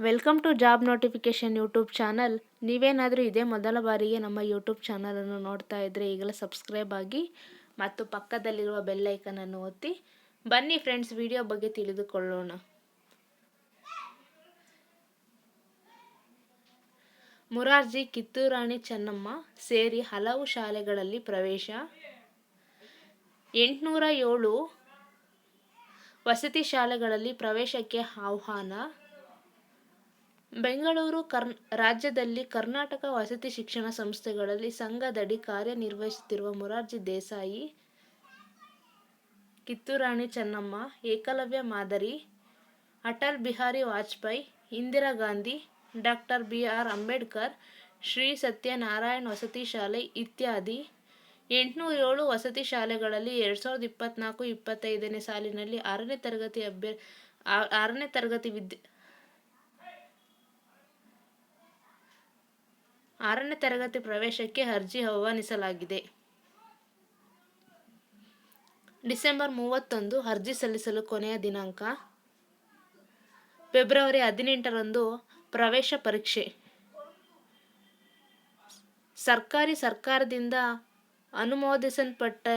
Welcome to job notification YouTube channel. ನೀವೇನಾದರೂ ಇದೇ ಮೊದಲ ಬಾರಿಗೆ ನಮ್ಮ ಯೂಟ್ಯೂಬ್ ಚಾನಲನ್ನು ನೋಡ್ತಾ ಇದ್ದರೆ ಈಗಲೇ ಸಬ್ಸ್ಕ್ರೈಬ್ ಆಗಿ ಮತ್ತು ಪಕ್ಕದಲ್ಲಿರುವ ಬೆಲ್ ಐಕನನ್ನು ಒತ್ತಿ. ಬನ್ನಿ ಫ್ರೆಂಡ್ಸ್, ವಿಡಿಯೋ ಬಗ್ಗೆ ತಿಳಿದುಕೊಳ್ಳೋಣ. ಮುರಾರ್ಜಿ, ಕಿತ್ತೂರು ರಾಣಿ ಚೆನ್ನಮ್ಮ ಸೇರಿ ಹಲವು ಶಾಲೆಗಳಲ್ಲಿ ಪ್ರವೇಶ. 807 ವಸತಿ ಶಾಲೆಗಳಲ್ಲಿ ಪ್ರವೇಶಕ್ಕೆ ಆಹ್ವಾನ. ಬೆಂಗಳೂರು ರಾಜ್ಯದಲ್ಲಿ ಕರ್ನಾಟಕ ವಸತಿ ಶಿಕ್ಷಣ ಸಂಸ್ಥೆಗಳಲ್ಲಿ ಸಂಘದಡಿ ಕಾರ್ಯನಿರ್ವಹಿಸುತ್ತಿರುವ ಮುರಾರ್ಜಿ ದೇಸಾಯಿ, ಕಿತ್ತೂರು ರಾಣಿ ಚೆನ್ನಮ್ಮ, ಏಕಲವ್ಯ ಮಾದರಿ, ಅಟಲ್ ಬಿಹಾರಿ ವಾಜಪೇಯಿ, ಇಂದಿರಾ ಗಾಂಧಿ, ಡಾಕ್ಟರ್ BR ಅಂಬೇಡ್ಕರ್, ಶ್ರೀ ಸತ್ಯನಾರಾಯಣ ವಸತಿ ಶಾಲೆ ಇತ್ಯಾದಿ 807 ವಸತಿ ಶಾಲೆಗಳಲ್ಲಿ 2024-25ನೇ ಸಾಲಿನಲ್ಲಿ 6ನೇ ತರಗತಿ ಪ್ರವೇಶಕ್ಕೆ ಅರ್ಜಿ ಆಹ್ವಾನಿಸಲಾಗಿದೆ. ಡಿಸೆಂಬರ್ 31 ಅರ್ಜಿ ಸಲ್ಲಿಸಲು ಕೊನೆಯ ದಿನಾಂಕ. ಫೆಬ್ರವರಿ 18ರಂದು ಪ್ರವೇಶ ಪರೀಕ್ಷೆ. ಸರ್ಕಾರದಿಂದ ಅನುಮೋದಿಸಲ್ಪಟ್ಟ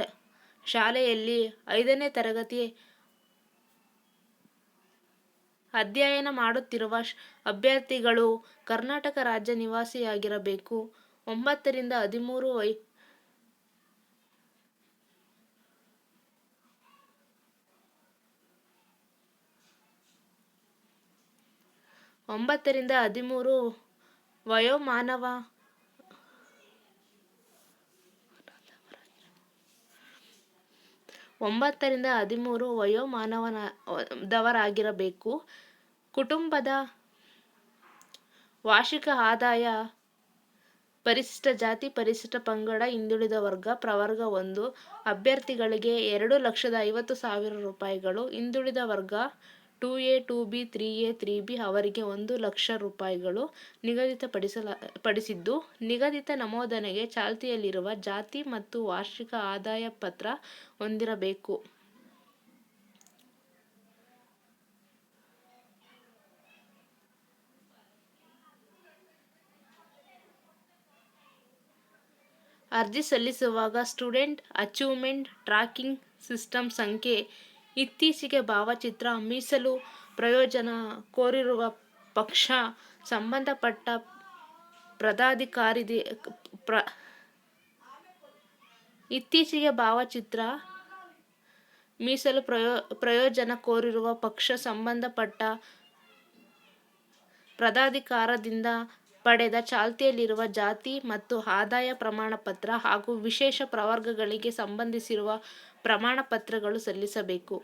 ಶಾಲೆಯಲ್ಲಿ 5ನೇ ತರಗತಿ ಅಧ್ಯಯನ ಮಾಡುತ್ತಿರುವ ಅಭ್ಯರ್ಥಿಗಳು ಕರ್ನಾಟಕ ರಾಜ್ಯ ನಿವಾಸಿಯಾಗಿರಬೇಕು. 9 ರಿಂದ 13 ವಯೋಮಾನದವರಾಗಿರಬೇಕು. ಕುಟುಂಬದ ವಾರ್ಷಿಕ ಆದಾಯ ಪರಿಶಿಷ್ಟ ಜಾತಿ, ಪರಿಶಿಷ್ಟ ಪಂಗಡ, ಹಿಂದುಳಿದ ವರ್ಗ, ಪ್ರವರ್ಗ 1 ಅಭ್ಯರ್ಥಿಗಳಿಗೆ 2,50,000 ರೂಪಾಯಿಗಳು. ಹಿಂದುಳಿದ ವರ್ಗ 2A, 2B, 3A, 3B ಅವರಿಗೆ 1,00,000 ರೂಪಾಯಿಗಳು ನಿಗದಿತಪಡಿಸಿದ್ದು, ನಿಗದಿತ ನಮೂನೆಗೆ ಚಾಲ್ತಿಯಲ್ಲಿರುವ ಜಾತಿ ಮತ್ತು ವಾರ್ಷಿಕ ಆದಾಯ ಪತ್ರ ಹೊಂದಿರಬೇಕು. ಅರ್ಜಿ ಸಲ್ಲಿಸುವಾಗ ಸ್ಟೂಡೆಂಟ್ ಅಚೀವ್ಮೆಂಟ್ ಟ್ರ್ಯಾಕಿಂಗ್ ಸಿಸ್ಟಮ್ ಸಂಖ್ಯೆ, ಇತ್ತೀಚೆಗೆ ಭಾವಚಿತ್ರ, ಮೀಸಲು ಪ್ರಯೋಜನ ಕೋರಿರುವ ಪಕ್ಷ, ಸಂಬಂಧಪಟ್ಟ ಪ್ರಾಧಿಕಾರದಿಂದ ಪಡೆದ ಚಾಲ್ತಿಯಲ್ಲಿರುವ ಜಾತಿ ಮತ್ತು ಆದಾಯ ಪ್ರಮಾಣಪತ್ರ ಹಾಗೂ ವಿಶೇಷ ಪ್ರವರ್ಗಗಳಿಗೆ ಸಂಬಂಧಿಸಿರುವ ಪ್ರಮಾಣಪತ್ರಗಳು ಸಲ್ಲಿಸಬೇಕು.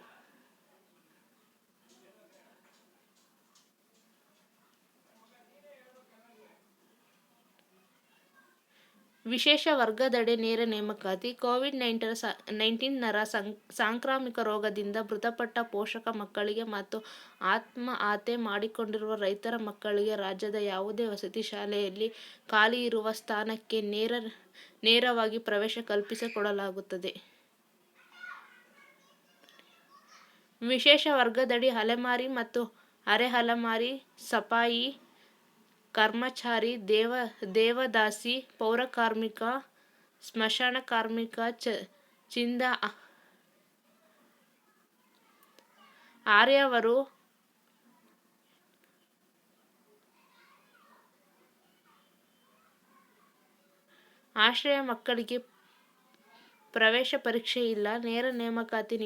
ವಿಶೇಷ ವರ್ಗದಡಿ ನೇರ ನೇಮಕಾತಿ. ಕೋವಿಡ್-19 ಸಾಂಕ್ರಾಮಿಕ ರೋಗದಿಂದ ಮೃತಪಟ್ಟ ಪೋಷಕ ಮಕ್ಕಳಿಗೆ ಮತ್ತು ಆತ್ಮಹತ್ಯೆ ಮಾಡಿಕೊಂಡಿರುವ ರೈತರ ಮಕ್ಕಳಿಗೆ ರಾಜ್ಯದ ಯಾವುದೇ ವಸತಿ ಶಾಲೆಯಲ್ಲಿ ಖಾಲಿ ಇರುವ ಸ್ಥಾನಕ್ಕೆ ನೇರವಾಗಿ ಪ್ರವೇಶ ಕಲ್ಪಿಸಿಕೊಡಲಾಗುತ್ತದೆ. ವಿಶೇಷ ವರ್ಗದಡಿ ಅಲೆಮಾರಿ ಮತ್ತು ಅರೆ ಅಲೆಮಾರಿ, ಸಫಾಯಿ ಕರ್ಮಚಾರಿ, ದೇವದಾಸಿ, ಪೌರಕಾರ್ಮಿಕ, ಸ್ಮಶಾನ ಕಾರ್ಮಿಕ, ಚಿಂದ ಆರ್ಯವರು, ಆಶ್ರಯ ಮಕ್ಕಳಿಗೆ ಪ್ರವೇಶ ಪರೀಕ್ಷೆ ಇಲ್ಲ. ನೇರ ನೇಮಕಾತಿ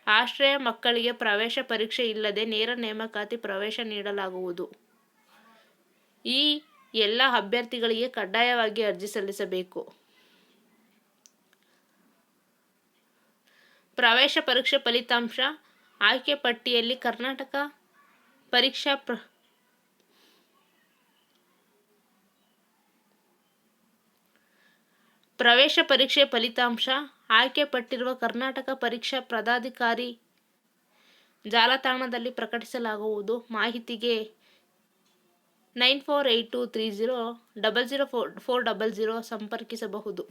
ಆಶ್ರಯ ಮಕ್ಕಳಿಗೆ ಪ್ರವೇಶ ಪರೀಕ್ಷೆ ಇಲ್ಲದೆ ನೇರ ನೇಮಕಾತಿ ಪ್ರವೇಶ ನೀಡಲಾಗುವುದು. ಈ ಎಲ್ಲ ಅಭ್ಯರ್ಥಿಗಳಿಗೆ ಕಡ್ಡಾಯವಾಗಿ ಅರ್ಜಿ ಸಲ್ಲಿಸಬೇಕು. ಪ್ರವೇಶ ಪರೀಕ್ಷೆ ಫಲಿತಾಂಶ. ಆಯ್ಕೆ ಪಟ್ಟಿಯಲ್ಲಿ ಕರ್ನಾಟಕ ಪ್ರವೇಶ ಪರೀಕ್ಷೆ ಫಲಿತಾಂಶ ಆಯ್ಕೆಪಟ್ಟಿರುವ ಕರ್ನಾಟಕ ಪರೀಕ್ಷಾ ಪ್ರಾಧಿಕಾರಿ ಜಾಲತಾಣದಲ್ಲಿ ಪ್ರಕಟಿಸಲಾಗುವುದು. ಮಾಹಿತಿಗೆ 948230 00400 ಸಂಪರ್ಕಿಸಬಹುದು.